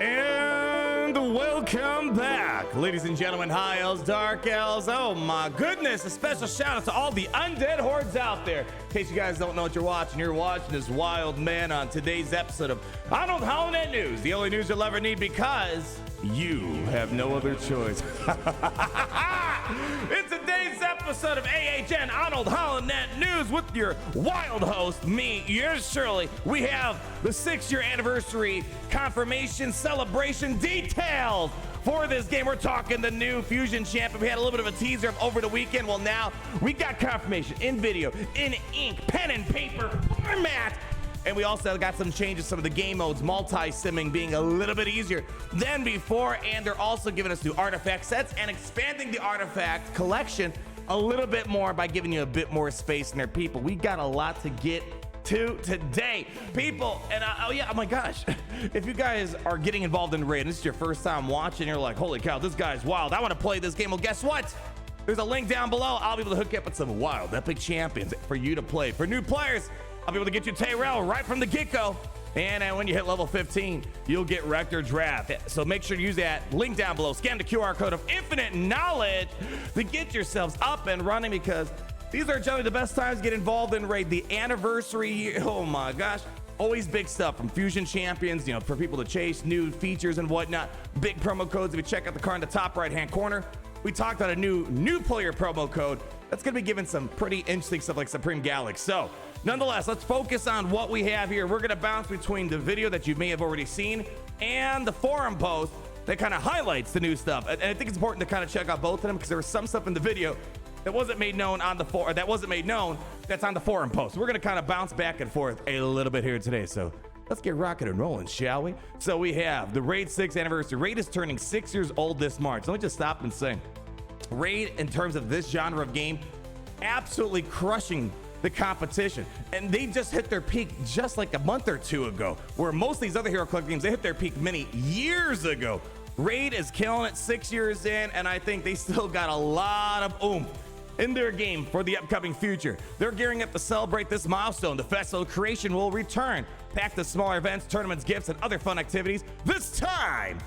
And welcome back, ladies and gentlemen, high elves, dark elves. Oh my goodness, a special shout out to all the undead hordes out there. In case you guys don't know what you're watching this wild man on today's episode of Arnold Holinet News, the only news you'll ever need because you have no other choice. In today's episode of AHN Arnold Holinet News with your wild host, me, yours truly, we have the 6-year anniversary confirmation celebration details for this game. We're talking the new Fusion Champion. We had a little bit of a teaser over the weekend. Well, now we got confirmation in video, in ink, pen and paper format. And we also got some changes, some of the game modes, multi-simming being a little bit easier than before. And they're also giving us new artifact sets and expanding the artifact collection a little bit more by giving you a bit more space in there. People, we got a lot to get to today, people. And oh my gosh, if you guys are getting involved in Raid, this is your first time watching, you're like, holy cow, this guy's wild, I want to play this game. Well, guess what? There's a link down below. I'll be able to hook you up with some wild epic champions for you to play. For new players, I'll be able to get you Tyrell right from the get-go. And when you hit level 15, you'll get Rector Draft. So make sure to use that link down below. Scan the QR code of infinite knowledge to get yourselves up and running, because these are generally the best times to get involved in Raid. The anniversary year, oh my gosh. Always big stuff from Fusion Champions, you know, for people to chase, new features and whatnot. Big promo codes. If you check out the card in the top right-hand corner, we talked about a new player promo code that's going to be giving some pretty interesting stuff like Supreme Galaxy. So, nonetheless, let's focus on what we have here. We're going to bounce between the video that you may have already seen and the forum post that kind of highlights the new stuff. And I think it's important to kind of check out both of them because there was some stuff in the video that wasn't made known on the forum, that's on the forum post. We're going to kind of bounce back and forth a little bit here today. So, let's get rocking and rolling, shall we? So we have the Raid 6 anniversary. Raid is turning 6 years old this March. Let me just stop and say, Raid, in terms of this genre of game, absolutely crushing the competition. And they just hit their peak just like a month or two ago, where most of these other Hero Collector games, they hit their peak many years ago. Raid is killing it 6 years in, and I think they still got a lot of oomph in their game for the upcoming future. They're gearing up to celebrate this milestone. The Festival of Creation will return, packed with smaller events, tournaments, gifts, and other fun activities. This time,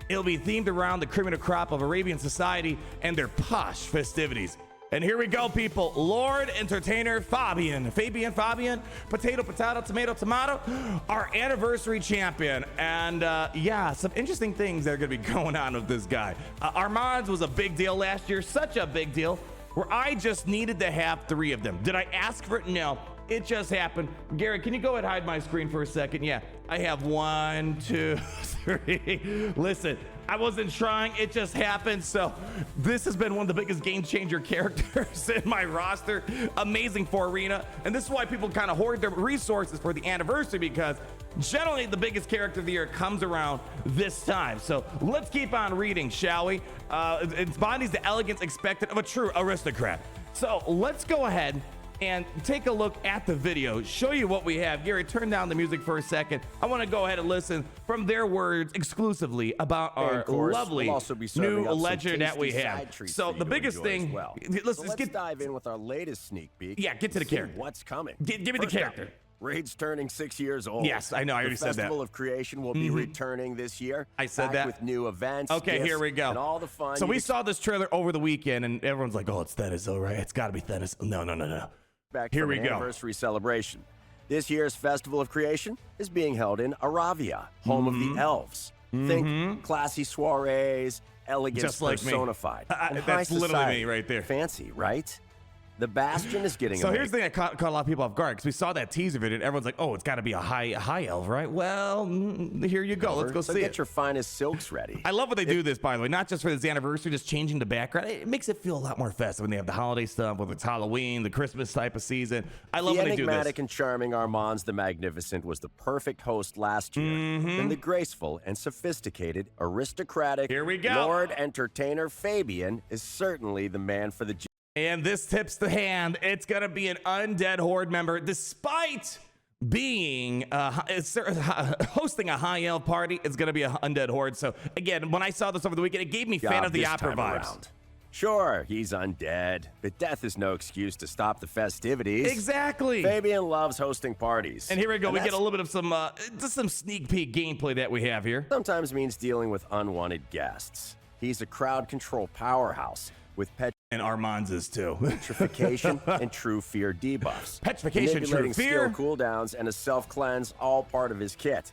it'll be themed around the cream of the crop of Arabian society and their posh festivities. And here we go, people. Lord Entertainer Fabian, potato, tomato, our anniversary champion. And yeah, some interesting things that are going to be going on with this guy. Armand's was a big deal last year, such a big deal, where I just needed to have 3 of them. Did I ask for it? No. It just happened. Gary, can you go ahead and hide my screen for a second? Yeah, I have 1, 2, 3. Listen, I wasn't trying. It just happened. So this has been one of the biggest game changer characters in my roster. Amazing for Arena. And this is why people kind of hoard their resources for the anniversary, because generally the biggest character of the year comes around this time. So let's keep on reading, shall we? It embodies the elegance expected of a true aristocrat. So let's go ahead and take a look at the video, show you what we have. Gary, turn down the music for a second. I want to go ahead and listen from their words exclusively about our lovely new legend that we have. So the biggest thing, let's dive in with our latest sneak peek. Yeah, get to the character. What's coming? Give me the character. Raid's turning 6 years old. Yes, I know. I already said that. The Festival of Creation will be returning this year. I said that. With new events. Okay, here we go. And all the fun. So we saw this trailer over the weekend, and everyone's like, "Oh, it's Thetis, though, right? It's got to be Thetis." No. Here we go. Anniversary celebration. This year's Festival of Creation is being held in Aravia, home of the elves. Think classy soirees, elegance just like personified. That's literally me right there. Fancy, right? The Bastion is getting so here's the thing that caught a lot of people off guard, because we saw that teaser video and everyone's like, oh, it's got to be a high elf, right? Well, here you go. Let's go see it. Get your finest silks ready. I love when they do this, by the way, not just for this anniversary, just changing the background. It makes it feel a lot more festive when they have the holiday stuff, whether it's Halloween, the Christmas type of season. I love when they do this. The enigmatic and charming Armand the Magnificent was the perfect host last year. And the graceful and sophisticated, aristocratic here we go. Lord Entertainer Fabian is certainly the man for the job. And this tips the hand. It's going to be an undead horde member, despite being hosting a high elf party. It's going to be an undead horde. So again, when I saw this over the weekend, it gave me Fan of the Opera vibes. Sure, he's undead, but death is no excuse to stop the festivities. Exactly. Fabian loves hosting parties. And here we go. We get a little bit of just some sneak peek gameplay that we have here. Sometimes means dealing with unwanted guests. He's a crowd control powerhouse with And Armand's is too. petrification and true fear debuffs. Petrification, true fear. Skill cooldowns, and a self-cleanse, all part of his kit.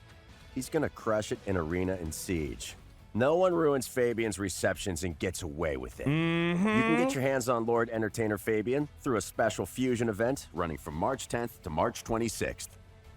He's gonna crush it in Arena and Siege. No one ruins Fabian's receptions and gets away with it. You can get your hands on Lord Entertainer Fabian through a special fusion event running from March 10th to March 26th.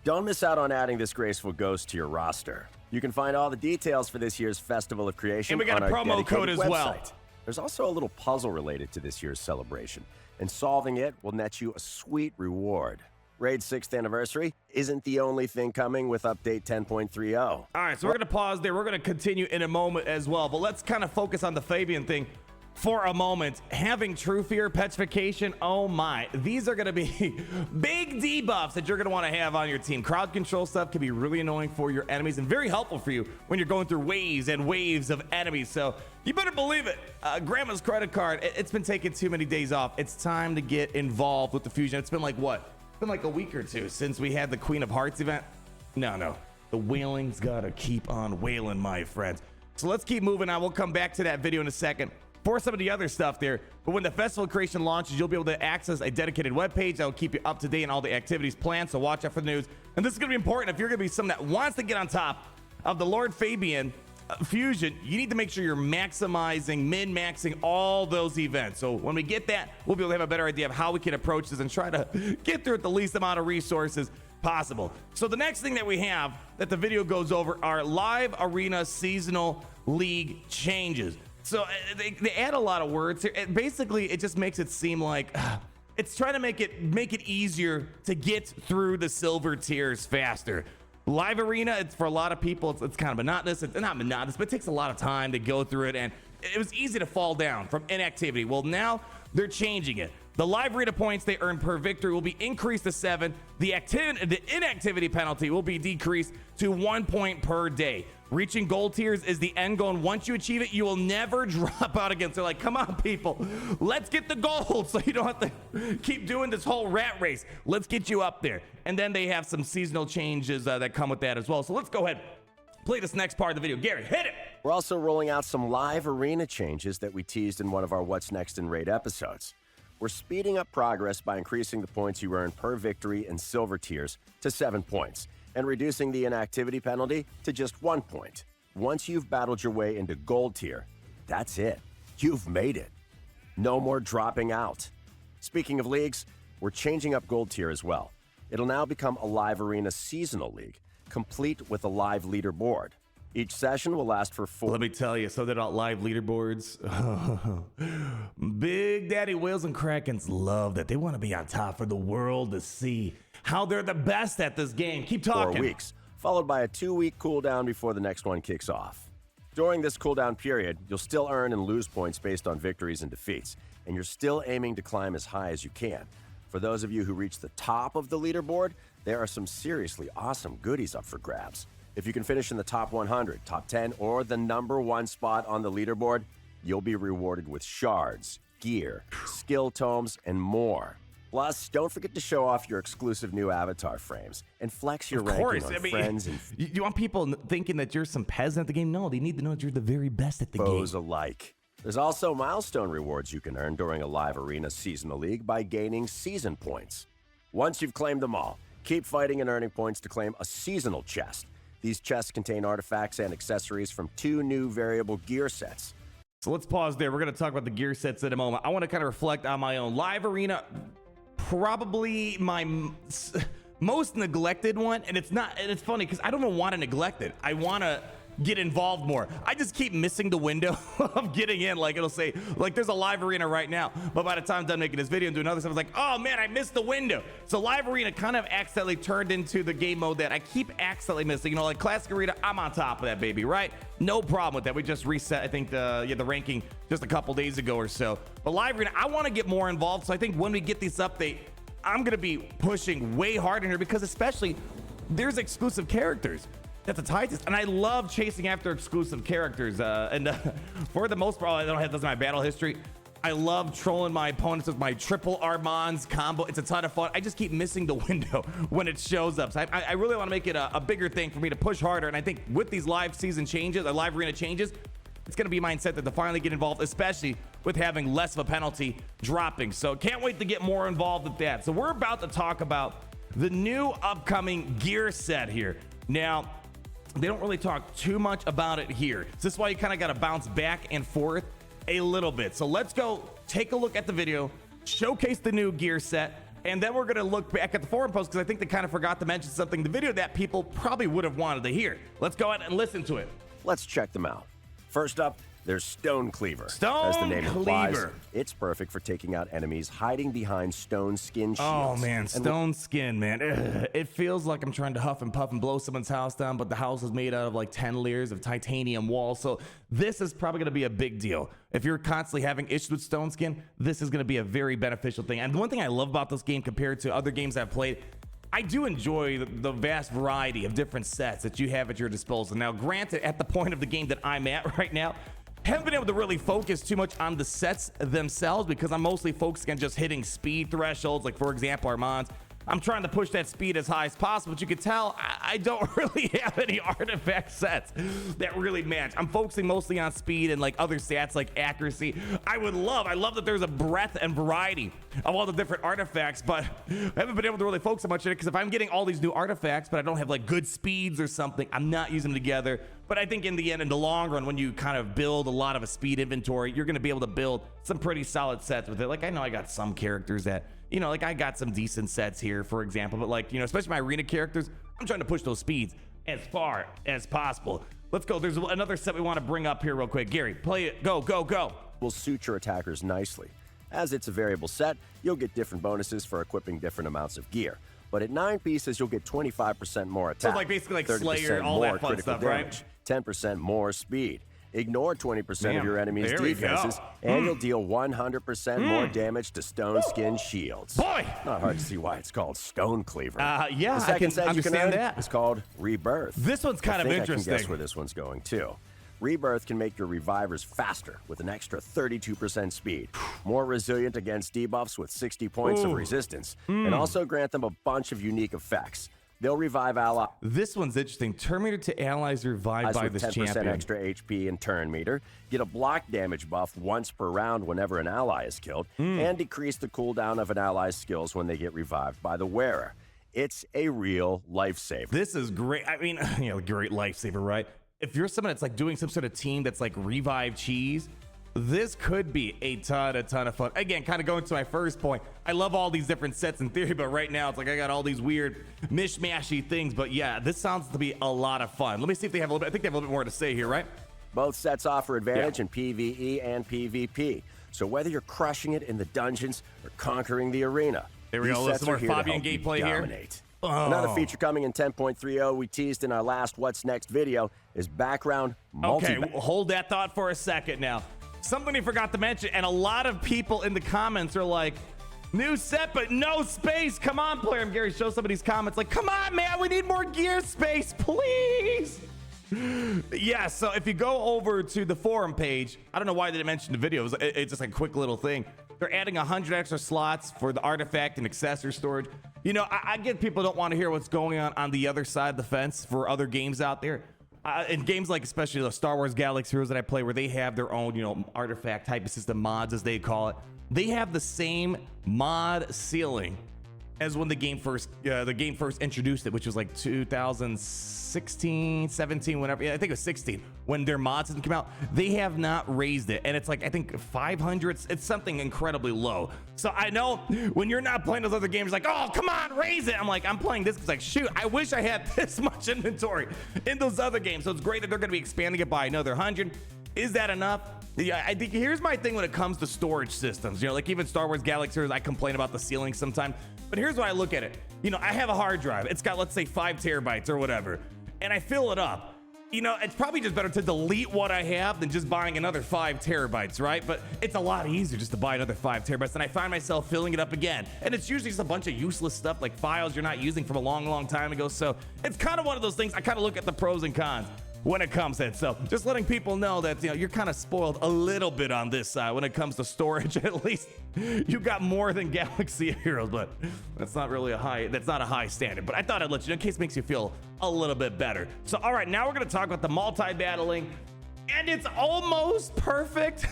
Don't miss out on adding this graceful ghost to your roster. You can find all the details for this year's Festival of Creation And we got on a our promo code dedicated as well. website. There's also a little puzzle related to this year's celebration, and solving it will net you a sweet reward. Raid's 6th anniversary isn't the only thing coming with update 10.30. All right, so we're going to pause there. We're going to continue in a moment as well, but let's kind of focus on the Fabian thing for a moment. Having true fear, petrification, oh my. These are going to be big debuffs that you're going to want to have on your team. Crowd control stuff can be really annoying for your enemies and very helpful for you when you're going through waves and waves of enemies. So you better believe it. Grandma's credit card, it's been taking too many days off. It's time to get involved with the fusion. It's been like what? It's been like a week or two since we had the Queen of Hearts event. No. The wailing's gotta keep on wailing, my friends. So let's keep moving on. We'll come back to that video in a second for some of the other stuff there. But when the Festival Creation launches, you'll be able to access a dedicated webpage that will keep you up to date on all the activities planned. So watch out for the news. And this is gonna be important if you're gonna be someone that wants to get on top of the Lord Fabian fusion. You need to make sure you're maximizing, min-maxing all those events. So when we get that, we'll be able to have a better idea of how we can approach this and try to get through with the least amount of resources possible. So the next thing that we have that the video goes over are live arena seasonal league changes. So they add a lot of words here. Basically, it just makes it seem like it's trying to make it easier to get through the silver tiers faster. Live arena, it's for a lot of people, it's kind of monotonous. It's not monotonous, but it takes a lot of time to go through it, and it was easy to fall down from inactivity. Well, now they're changing it. The live arena points they earn per victory will be increased to 7. The inactivity penalty will be decreased to 1 point per day. Reaching gold tiers is the end goal, and once you achieve it, you will never drop out again. So like, come on, people, let's get the gold so you don't have to keep doing this whole rat race. Let's get you up there. And then they have some seasonal changes that come with that as well. So let's go ahead, play this next part of the video. Gary, hit it. We're also rolling out some live arena changes that we teased in one of our What's Next in Raid episodes. We're speeding up progress by increasing the points you earn per victory in silver tiers to 7 points, and reducing the inactivity penalty to just 1 point. Once you've battled your way into gold tier, that's it. You've made it. No more dropping out. Speaking of leagues, we're changing up gold tier as well. It'll now become a live arena seasonal league, complete with a live leaderboard. Each session will last for 4. Let me tell you, so they're not live leaderboards. Big Daddy Whales and Krakens love that. They want to be on top for the world to see how they're the best at this game. Keep talking. 4 weeks, followed by a 2-week cooldown before the next one kicks off. During this cooldown period, you'll still earn and lose points based on victories and defeats, and you're still aiming to climb as high as you can. For those of you who reach the top of the leaderboard, there are some seriously awesome goodies up for grabs. If you can finish in the top 100, top 10, or the #1 spot on the leaderboard, you'll be rewarded with shards, gear, skill tomes, and more. Plus, don't forget to show off your exclusive new avatar frames and flex your ranking on friends and you want people thinking that you're some peasant at the game? No, they need to know that you're the very best at the game. foes alike. There's also milestone rewards you can earn during a live arena seasonal league by gaining season points. Once you've claimed them all, keep fighting and earning points to claim a seasonal chest. These chests contain artifacts and accessories from 2 new variable gear sets. So let's pause there. We're going to talk about the gear sets in a moment. I want to kind of reflect on my own. Live arena, probably my most neglected one. And it's funny because I don't even want to neglect it. I want to get involved more. I just keep missing the window of getting in. Like it'll say, like there's a live arena right now, but by the time I'm done making this video and doing other stuff, it's like, oh man, I missed the window. So live arena kind of accidentally turned into the game mode that I keep accidentally missing. You know, like classic arena, I'm on top of that baby, right? No problem with that. We just reset, I think the ranking just a couple days ago or so. But live arena, I want to get more involved. So I think when we get this update, I'm going to be pushing way hard in here because especially there's exclusive characters. That's a tie test, and I love chasing after exclusive characters. For the most part, I don't have my battle history. I love trolling my opponents with my triple Armands combo. It's a ton of fun. I just keep missing the window when it shows up. So I really want to make it a bigger thing for me to push harder. And I think with these live season changes, or live arena changes, it's going to be my incentive to finally get involved, especially with having less of a penalty dropping. So can't wait to get more involved with that. So we're about to talk about the new upcoming gear set here. Now, they don't really talk too much about it here. So this is why you kind of got to bounce back and forth a little bit. So let's go take a look at the video, showcase the new gear set, and then we're going to look back at the forum post because I think they kind of forgot to mention something, the video that people probably would have wanted to hear. Let's go ahead and listen to it. Let's check them out. First up, there's Stone Cleaver. Stone As the name implies, Cleaver. it's perfect for taking out enemies hiding behind stone skin shields. Oh man, stone skin, man. Ugh. It feels like I'm trying to huff and puff and blow someone's house down, but the house is made out of like 10 layers of titanium walls. So this is probably going to be a big deal. If you're constantly having issues with stone skin, this is going to be a very beneficial thing. And the one thing I love about this game compared to other games I've played, I do enjoy the vast variety of different sets that you have at your disposal. Now, granted, at the point of the game that I'm at right now, haven't been able to really focus too much on the sets themselves because I'm mostly focusing on just hitting speed thresholds. Like, for example, Armand's, I'm trying to push that speed as high as possible, but you can tell I don't really have any artifact sets that really match. I'm focusing mostly on speed and like other stats like accuracy. I love that there's a breadth and variety of all the different artifacts, but I haven't been able to really focus so much on it because if I'm getting all these new artifacts, but I don't have like good speeds or something, I'm not using them together. But I think in the end, in the long run, when you kind of build a lot of a speed inventory, you're going to be able to build some pretty solid sets with it. Like, I know I got some characters that, you know, like I got some decent sets here, for example, but like, you know, especially my arena characters, I'm trying to push those speeds as far as possible. Let's go. There's another set we want to bring up here real quick. Gary, play it. Go, go, go. Will suit your attackers nicely. As it's a variable set, you'll get different bonuses for equipping different amounts of gear. But at 9 pieces, you'll get 25% more attack. So like basically like 30% Slayer, all more that fun critical stuff, damage, right? 10% more speed. Ignore 20% of your enemy's there we defenses, go. and you'll deal 100% more damage to stone skin shields. Boy! Not hard to see why it's called Stone Cleaver. Yeah, the second set you can understand earn that. is called Rebirth. This one's kind of I interesting. can guess where this one's going too. Rebirth can make your revivers faster with an extra 32% speed, more resilient against debuffs with 60 points of resistance, and also grant them a bunch of unique effects. They'll revive allies. This one's interesting. Turn meter to allies revived by with this 10% champion. extra HP and turn meter, get a block damage buff once per round whenever an ally is killed, and decrease the cooldown of an ally's skills when they get revived by the wearer. It's a real lifesaver. This is great. I mean, you know, great lifesaver, right? If you're someone that's like doing some sort of team that's like revive cheese, this could be a ton of fun. Again, kind of going to my first point, I love all these different sets in theory, but right now it's like I got all these weird mishmashy things. But yeah, this sounds to be a lot of fun. Let me see if they have a little bit. I think they have a little bit more to say here, right? Both sets offer advantage in PvE and PvP. So whether you're crushing it in the dungeons or conquering the arena, There we these go. sets Some more are here to Fabian help you gameplay here. dominate. Another feature coming in 10.30 we teased in our last What's Next video is background multi. Okay, hold that thought for a second now. Something he forgot to mention, and a lot of people in the comments are like, new set, but no space. Come on, player. I'm Gary. Show some of these comments. Like, come on, man. We need more gear space, please. Yeah, so if you go over to the forum page, I don't know why they didn't mention the videos. It's just like a quick little thing. They're adding 100 extra slots for the artifact and accessory storage. You know, I get people don't want to hear what's going on the other side of the fence for other games out there. In games like especially the Star Wars Galaxy Heroes that I play, where they have their own, you know, artifact type of system, mods as they call it. They have the same mod ceiling as when the game first introduced it, which was like 2016, 17, whenever. Yeah, I think it was 16 when their mod system came out. They have not raised it, and it's like I think 500. It's something incredibly low. So I know when you're not playing those other games, like, oh come on, raise it. I'm like, I'm playing this because like, shoot, I wish I had this much inventory in those other games. So it's great that they're going to be expanding it by another 100. Is that enough? Yeah, I think here's my thing when it comes to storage systems. You know, like even Star Wars Galaxy Heroes, I complain about the ceiling sometimes. But here's what I look at it. You know, I have a hard drive. It's got, let's say, 5 terabytes or whatever. And I fill it up. You know, it's probably just better to delete what I have than just buying another 5 terabytes, right? But it's a lot easier just to buy another 5 terabytes. And I find myself filling it up again. And it's usually just a bunch of useless stuff like files you're not using from a long, long time ago. So it's kind of one of those things. I kind of look at the pros and cons. when it comes to it. So just letting people know that, you know, you're kind of spoiled a little bit on this side when it comes to storage. At least you got more than Galaxy Heroes, but that's not a high standard. But I thought I'd let you know in case it makes you feel a little bit better. So, all right, now we're going to talk about the multi-battling, and it's almost perfect.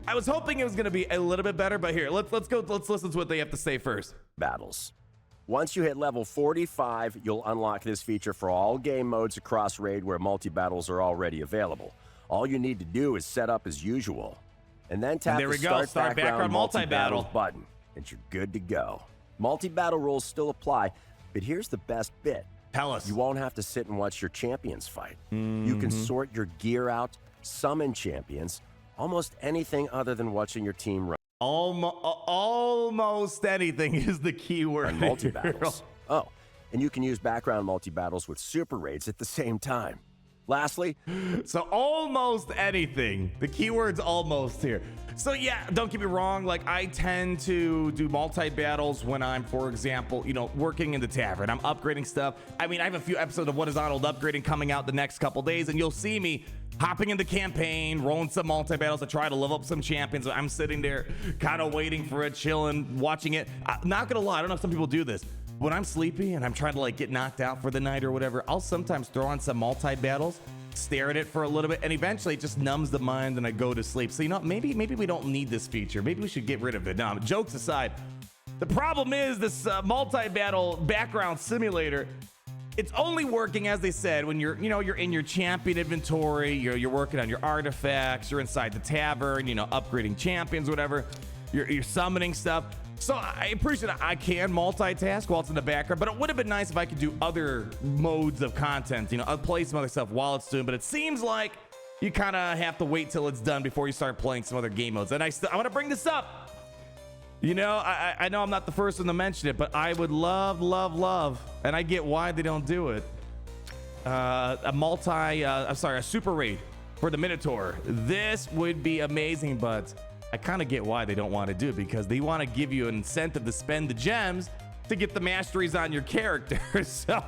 I was hoping it was going to be a little bit better, but here, let's listen to what they have to say first. Battles. Once you hit level 45, you'll unlock this feature for all game modes across Raid where multi-battles are already available. All you need to do is set up as usual. And then tap the Start Background Multi-Battles button, and you're good to go. Multi-battle rules still apply, but here's the best bit. Tell us. You won't have to sit and watch your champions fight. You can sort your gear out, summon champions, almost anything other than watching your team run. Almost anything is the key word. And multi-battles. Oh, and you can use background multi-battles with super raids at the same time. Lastly, so almost anything. The keyword's almost here. So yeah, don't get me wrong. Like, I tend to do multi-battles when I'm, for example, you know, working in the tavern. I'm upgrading stuff. I mean, I have a few episodes of What is Arnold Upgrading coming out the next couple days, and you'll see me hopping into campaign, rolling some multi-battles to try to level up some champions. I'm sitting there kind of waiting for it, chilling, watching it. Not gonna lie, I don't know if some people do this. When I'm sleepy and I'm trying to like get knocked out for the night or whatever, I'll sometimes throw on some multi-battles, stare at it for a little bit, and eventually it just numbs the mind and I go to sleep. So, you know, maybe we don't need this feature. Maybe we should get rid of it. No, jokes aside, the problem is this multi-battle background simulator. It's only working, as they said, when you're in your champion inventory, you're working on your artifacts, you're inside the tavern, you know, upgrading champions, whatever. You're summoning stuff. So I appreciate it. I can multitask while it's in the background, but it would have been nice if I could do other modes of content. You know, I'll play some other stuff while it's doing, but it seems like you kind of have to wait till it's done before you start playing some other game modes. And I want to bring this up. You know, I know I'm not the first one to mention it, but I would love, and I get why they don't do it. A super raid for the Minotaur. This would be amazing, but I kind of get why they don't want to do it, because they want to give you an incentive to spend the gems to get the masteries on your character. So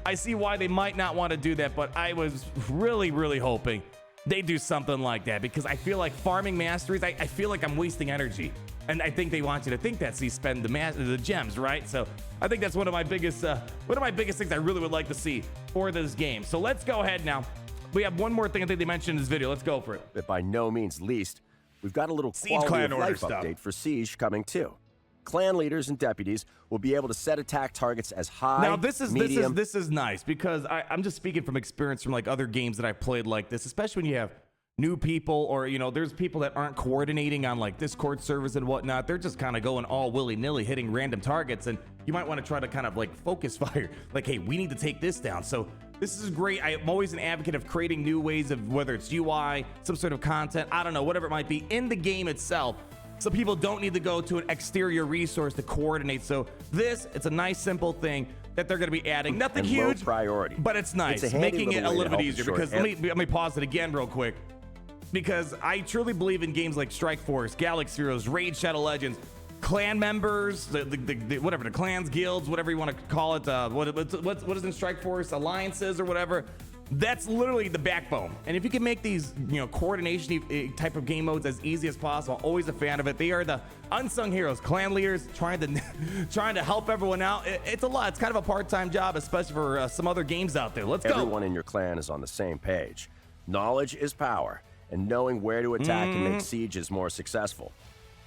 I see why they might not want to do that, but I was really hoping they do something like that, because I feel like farming masteries, I feel like I'm wasting energy. And I think they want you to think that, so you spend the gems, right? So I think that's one of my biggest things I really would like to see for this game. So let's go ahead now. We have one more thing I think they mentioned in this video. Let's go for it. But by no means least, we've got a little quality of life update for Siege coming too. Clan leaders and deputies will be able to set attack targets as high, now this is nice, because I'm just speaking from experience from like other games that I've played like this, especially when you have new people, or you know, there's people that aren't coordinating on like Discord servers and whatnot. They're just kind of going all willy-nilly, hitting random targets, and you might want to try to kind of like focus fire, like, hey, we need to take this down. So this is great. I'm always an advocate of creating new ways of, whether it's UI, some sort of content, I don't know, whatever it might be, in the game itself, so people don't need to go to an exterior resource to coordinate. So it's a nice, simple thing that they're going to be adding. Nothing huge, low priority, but it's nice, making it a little bit easier. Because let me pause it again real quick, because I truly believe in games like Strike Force, Galaxy Heroes, Raid Shadow Legends, clan members, the clans, guilds, whatever you want to call it. What is in Strike Force? Alliances or whatever. That's literally the backbone. And if you can make these, you know, coordination type of game modes as easy as possible, always a fan of it. They are the unsung heroes, clan leaders, trying to help everyone out. It's a lot. It's kind of a part-time job, especially for some other games out there. Let's go. Everyone in your clan is on the same page. Knowledge is power, and knowing where to attack can make sieges more successful.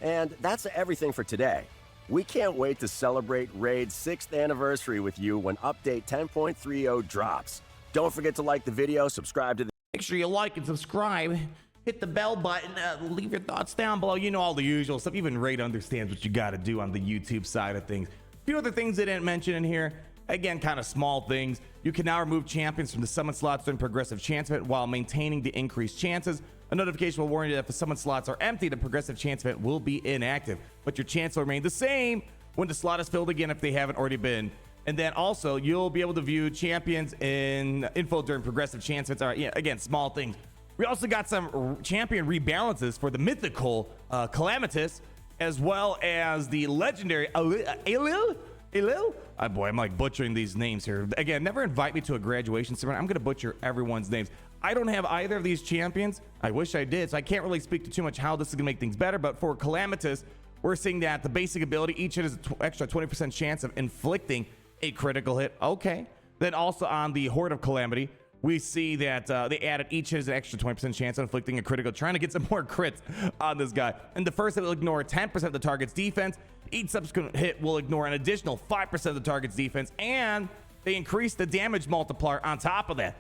And that's everything for today. We can't wait to celebrate Raid's 6th anniversary with you when update 10.30 drops. Don't forget to like the video, subscribe to the... Make sure you like and subscribe. Hit the bell button. Leave your thoughts down below. You know, all the usual stuff. Even Raid understands what you got to do on the YouTube side of things. A few other things they didn't mention in here. Again, kind of small things. You can now remove champions from the summon slots during progressive chance event while maintaining the increased chances. A notification will warn you that if the summon slots are empty, the progressive chance event will be inactive, but your chance will remain the same when the slot is filled again if they haven't already been. And then also, you'll be able to view champions in info during progressive chance events. All right, yeah, again, small things. We also got some champion rebalances for the mythical Calamitous, as well as the legendary Alil Hello? Boy, I'm like butchering these names here. Again, never invite me to a graduation ceremony. I'm going to butcher everyone's names. I don't have either of these champions. I wish I did, so I can't really speak to too much how this is going to make things better. But for Calamitous, we're seeing that the basic ability, each hit has an extra 20% chance of inflicting a critical hit. Okay. Then also on the Horde of Calamity, we see that they added each hit has an extra 20% chance of inflicting a critical, trying to get some more crits on this guy. And the first hit will ignore 10% of the target's defense. Each subsequent hit will ignore an additional 5% of the target's defense, and they increase the damage multiplier on top of that.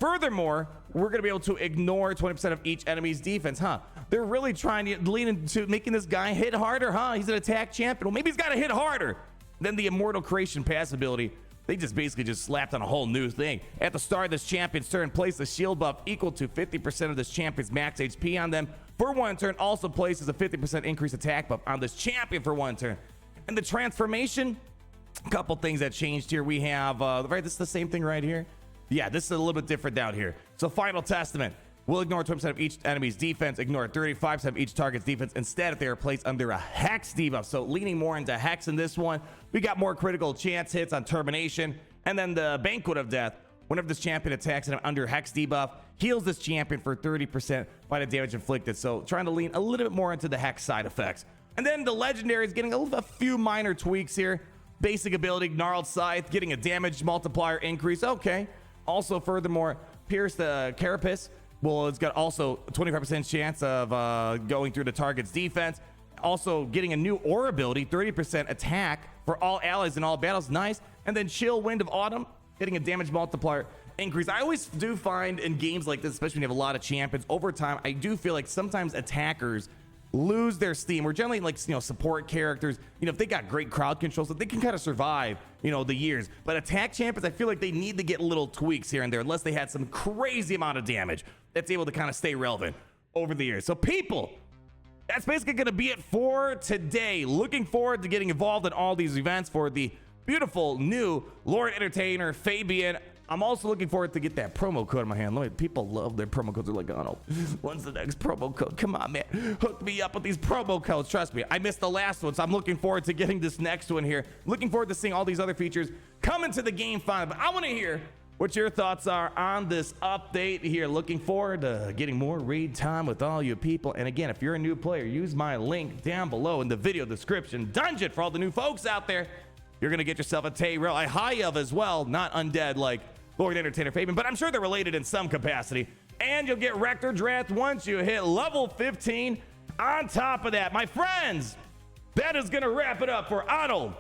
Furthermore, we're going to be able to ignore 20% of each enemy's defense, huh? They're really trying to lean into making this guy hit harder, huh? He's an attack champion. Well, maybe he's got to hit harder than the Immortal Creation pass ability. They just basically slapped on a whole new thing. At the start of this champion's turn, place a shield buff equal to 50% of this champion's max HP on them for one turn. Also places a 50% increased attack buff on this champion for one turn. And the transformation, a couple things that changed here. We have, right, this is the same thing right here. Yeah, this is a little bit different down here. So Final Testament will ignore 20% of each enemy's defense, ignore 35% of each target's defense. Instead, if they are placed under a Hex debuff. So leaning more into Hex in this one. We got more critical chance hits on Termination. And then the Banquet of Death. Whenever this champion attacks and under Hex debuff, heals this champion for 30% by the damage inflicted. So trying to lean a little bit more into the Hex side effects. And then the Legendary is getting a few minor tweaks here. Basic ability, Gnarled Scythe, getting a damage multiplier increase. Okay. Also, furthermore, Pierce the Carapace. Well, it's got also 25% chance of going through the target's defense. Also getting a new aura ability, 30% attack for all allies in all battles. Nice. And then Chill Wind of Autumn, getting a damage multiplier increase. I always do find in games like this, especially when you have a lot of champions, over time, I do feel like sometimes attackers lose their steam. We're generally like, support characters, if they got great crowd control, so they can kind of survive, the years. But attack champions, I feel like they need to get little tweaks here and there, unless they had some crazy amount of damage that's able to kind of stay relevant over the years. So people, that's basically going to be it for today. Looking forward to getting involved in all these events for the beautiful new Lord Entertainer, Fabian. I'm also looking forward to get that promo code in my hand. People love their promo codes. They're like, oh no, when's the next promo code? Come on, man. Hook me up with these promo codes. Trust me, I missed the last one, so I'm looking forward to getting this next one here. Looking forward to seeing all these other features come into the game finally. But I want to hear what your thoughts are on this update here. Looking forward to getting more raid time with all you people. And again, if you're a new player, use my link down below in the video description. Dungeon for all the new folks out there. You're going to get yourself a Tyrell, a high of as well, not undead like Lord Entertainer Fabian, but I'm sure they're related in some capacity. And you'll get Rector Draft once you hit level 15. On top of that, my friends, that is going to wrap it up for Arnold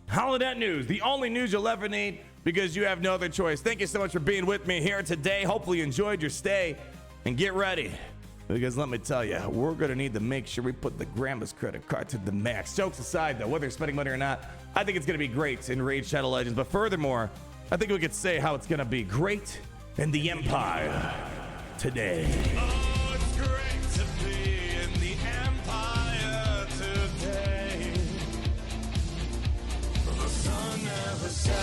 Holonet News, the only news you'll ever need because you have no other choice. Thank you so much for being with me here today. Hopefully you enjoyed your stay, and get ready, because let me tell you, we're going to need to make sure we put the grandma's credit card to the max. Jokes aside, though, whether you're spending money or not, I think it's going to be great in Raid Shadow Legends. But furthermore, I think we could say how it's going to be great in the Empire today. Oh, it's great to be in the Empire today. The sun never sets.